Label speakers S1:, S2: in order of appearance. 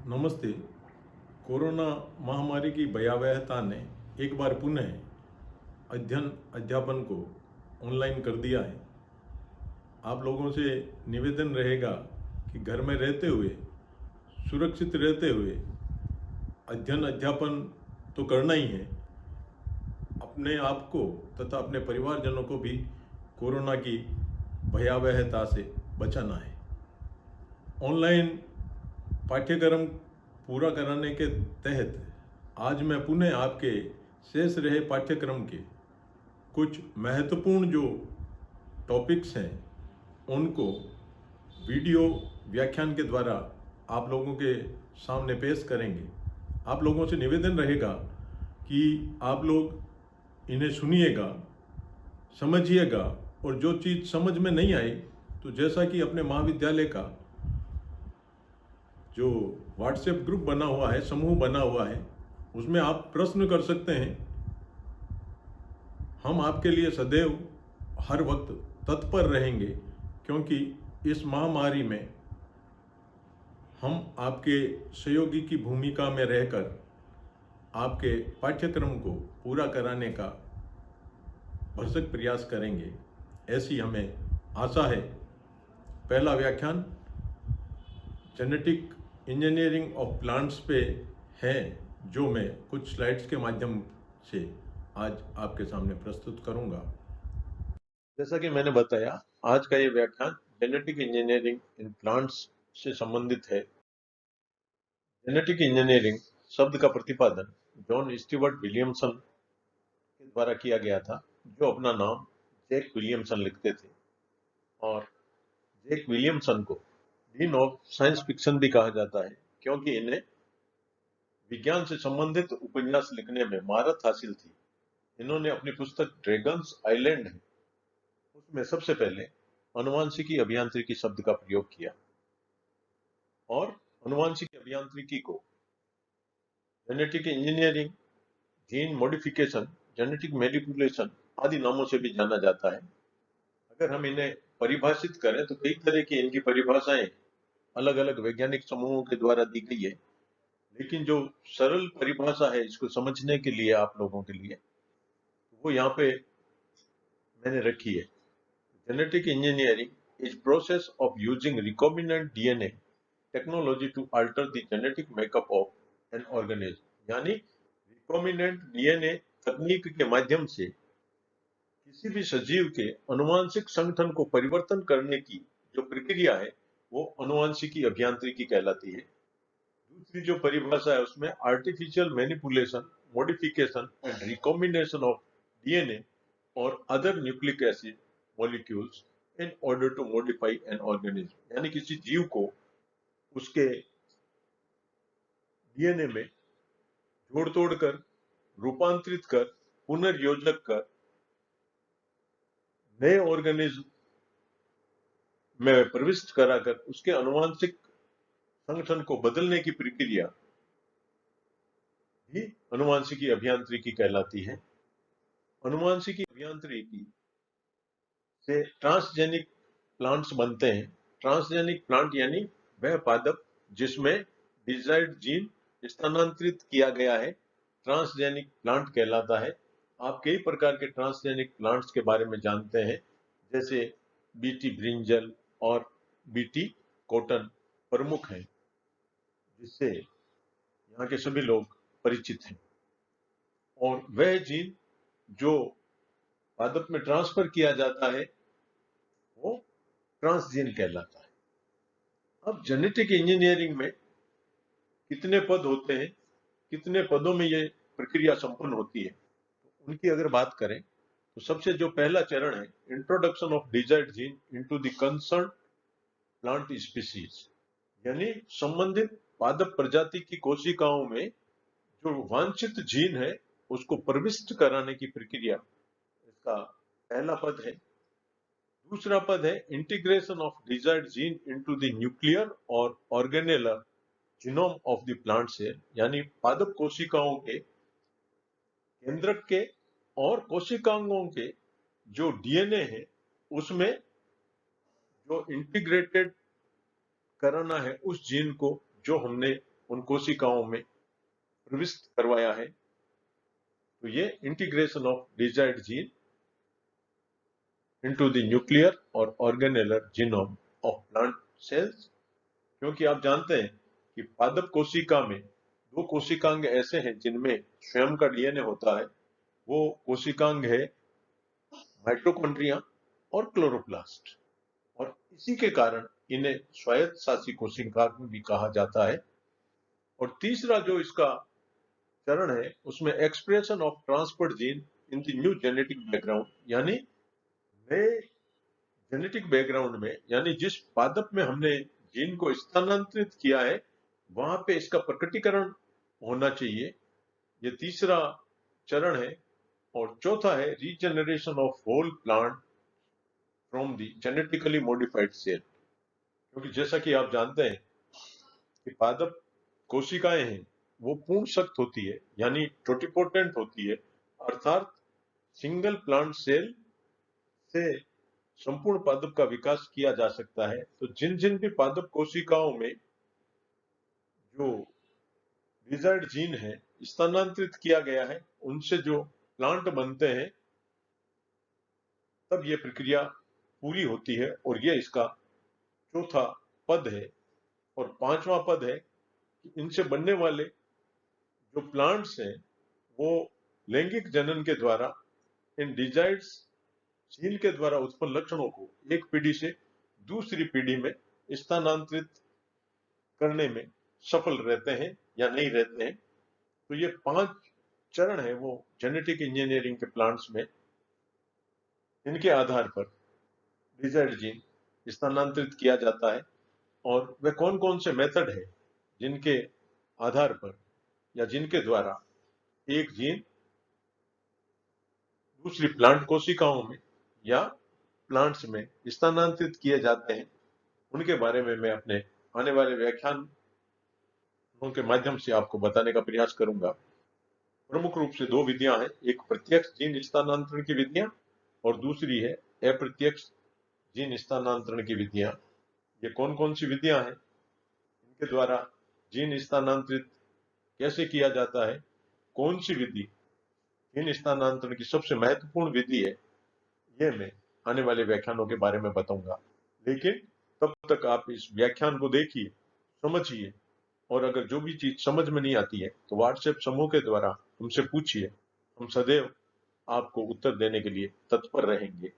S1: नमस्ते। कोरोना महामारी की भयावहता ने एक बार पुनः अध्ययन अध्यापन को ऑनलाइन कर दिया है। आप लोगों से निवेदन रहेगा कि घर में रहते हुए, सुरक्षित रहते हुए अध्ययन अध्यापन तो करना ही है। अपने आप को तथा अपने परिवारजनों को भी कोरोना की भयावहता से बचाना है। ऑनलाइन पाठ्यक्रम पूरा कराने के तहत आज मैं पुनः आपके शेष रहे पाठ्यक्रम के कुछ महत्वपूर्ण जो टॉपिक्स हैं उनको वीडियो व्याख्यान के द्वारा आप लोगों के सामने पेश करेंगे। आप लोगों से निवेदन रहेगा कि आप लोग इन्हें सुनिएगा, समझिएगा और जो चीज़ समझ में नहीं आई तो जैसा कि अपने महाविद्यालय का जो व्हाट्सएप ग्रुप बना हुआ है, समूह बना हुआ है, उसमें आप प्रश्न कर सकते हैं। हम आपके लिए सदैव हर वक्त तत्पर रहेंगे, क्योंकि इस महामारी में हम आपके सहयोगी की भूमिका में रहकर आपके पाठ्यक्रम को पूरा कराने का भरसक प्रयास करेंगे, ऐसी हमें आशा है। पहला व्याख्यान जेनेटिक इंजीनियरिंग ऑफ प्लांट्स पे है, जो मैं कुछ स्लाइड्स के माध्यम से आज आपके सामने प्रस्तुत करूंगा। जैसा कि मैंने बताया, आज का ये व्याख्यान जेनेटिक इंजीनियरिंग इन प्लांट्स से संबंधित है। जेनेटिक इंजीनियरिंग शब्द का प्रतिपादन जॉन स्टीवर्ट विलियमसन के द्वारा किया गया था, जो अपना नाम जैक विलियमसन लिखते थे। और जैक विलियमसन को डीन ऑफ साइंस फिक्शन भी कहा जाता है, क्योंकि इन्हें विज्ञान से संबंधित उपन्यास लिखने में महारत हासिल थी। इन्होंने अपनी पुस्तक ड्रैगन्स आइलैंड है, उसमें सबसे पहले अनुवांशिकी अभियांत्रिकी शब्द का प्रयोग किया और अनुवांशिकी अभियांत्रिकी को genetic engineering, gene modification, genetic manipulation आदि नामों से भी जाना जाता है। अगर हम इन्हें परिभाषित करें तो कई तरह की इनकी परिभाषाएं अलग अलग वैज्ञानिक समूहों के द्वारा दी गई है, लेकिन जो सरल परिभाषा है इसको समझने के लिए आप लोगों के लिए, वो यहाँ पे मैंने रखी है। Genetic engineering is process of using recombinant DNA technology to alter the genetic makeup of an organism. यानी रिकॉम्बिनेंट डीएनए तकनीक के माध्यम से किसी भी सजीव के अनुवांशिक संगठन को परिवर्तन करने की जो प्रक्रिया है वो अनुवांशिकी अभियांत्रिकी कहलाती है। दूसरी जो परिभाषा है उसमें artificial manipulation, modification and recombination of DNA और other nucleic acid molecules in order to modify an organism. यानी किसी जीव को उसके डीएनए में जोड़ तोड़ कर, रूपांतरित कर, पुनर्योजक कर नए ऑर्गेनिज्म में प्रविष्ट कराकर उसके अनुवांशिक संगठन को बदलने की प्रक्रिया भी अनुवांशिकी अभियांत्रिकी कहलाती है। अनुवांशिकी अभियांत्रिकी से ट्रांसजेनिक प्लांट्स बनते हैं। ट्रांसजेनिक प्लांट यानी वह पादप जिसमें डिजायर्ड जीन स्थानांतरित किया गया है, ट्रांसजेनिक प्लांट कहलाता है। आप कई प्रकार के ट्रांसजेनिक प्लांट्स के बारे में जानते हैं, जैसे बीटी ब्रिंजल और बीटी कॉटन प्रमुख हैं, जिससे यहाँ के सभी लोग परिचित हैं। और वह जीन जो पादप में ट्रांसफर किया जाता है वो ट्रांसजीन कहलाता है। अब जेनेटिक इंजीनियरिंग में कितने पद होते हैं, कितने पदों में ये प्रक्रिया संपन्न होती है, तो उनकी अगर बात करें तो सबसे जो पहला चरण है, introduction of desired gene into the concern plant species, यानी संबंधित पादप प्रजाति की कोशिकाओं में जो वांछित जीन है उसको प्रविष्ट कराने की प्रक्रिया, इसका पहला पद है। दूसरा पद है integration of desired gene into the nuclear और organellar genome of the plant cell, यानी पादप कोशिकाओं के केंद्रक के और कोशिकांगों के जो डीएनए है उसमें जो इंटीग्रेटेड कराना है उस जीन को जो हमने उन कोशिकाओं में प्रविष्ट करवाया है। तो ये integration of desired gene into the nuclear और organellar genome of plant cells, क्योंकि आप जानते हैं कि पादप कोशिका में दो कोशिकांग ऐसे हैं जिनमें स्वयं का डीएनए होता है। वो कोशिकांग है माइटोकॉन्ड्रिया और क्लोरोप्लास्ट, और इसी के कारण इन्हें स्वायत्त शासी कोशिकांग भी कहा जाता है। और तीसरा जो इसका चरण है उसमें expression of transferred gene in the new genetic background, यानी नए जेनेटिक बैकग्राउंड में, यानी जिस पादप में हमने जीन को स्थानांतरित किया है वहां पे इसका प्रकटीकरण होना चाहिए। ये तीसरा चरण है। और चौथा है regeneration of whole plant from the genetically modified cell, क्योंकि जैसा कि आप जानते हैं कि पादप कोशिकाएं हैं वो पूर्ण शक्त होती है, यानी टोटिपोटेंट होती है, अर्थात सिंगल प्लांट सेल से संपूर्ण पादप का विकास किया जा सकता है। तो जिन जिन भी पादप कोशिकाओं में जो डिजायर्ड जीन है स्थानांतरित किया गया है उनसे जो प्लांट बनते हैं तब ये प्रक्रिया पूरी होती है। और ये इसका चौथा पद है। और पांचवा पद है कि इनसे बनने वाले जो प्लांट्स हैं वो लैंगिक जनन के द्वारा इन डिजायर्ड जीन के द्वारा उत्पन्न लक्षणों को एक पीढ़ी से दूसरी पीढ़ी में स्थानांतरित करने में सफल रहते हैं या नहीं रहते हैं। तो ये 5 चरण है वो जेनेटिक इंजीनियरिंग के प्लांट्स में। इनके आधार पर डिजायर्ड जीन स्थानांतरित किया जाता है। और वे कौन कौन से मेथड है जिनके आधार पर या जिनके द्वारा एक जीन दूसरी प्लांट कोशिकाओं में या प्लांट्स में स्थानांतरित किए जाते हैं, उनके बारे में मैं अपने आने वाले व्याख्यानों के माध्यम से आपको बताने का प्रयास करूंगा। प्रमुख रूप से 2 विधियां हैं, एक प्रत्यक्ष जीन स्थानांतरण की विधियां और दूसरी है अप्रत्यक्ष जीन स्थानांतरण की विधियां। ये कौन कौन सी विधियां हैं, इनके द्वारा जीन स्थानांतरित कैसे किया जाता है, कौन सी विधि जीन स्थानांतरण की सबसे महत्वपूर्ण विधि है, ये मैं आने वाले व्याख्यानों के बारे में बताऊंगा। लेकिन तब तक आप इस व्याख्यान को देखिए, समझिए, और अगर जो भी चीज समझ में नहीं आती है तो व्हाट्सएप समूह के द्वारा हमसे पूछिए। हम सदैव आपको उत्तर देने के लिए तत्पर रहेंगे।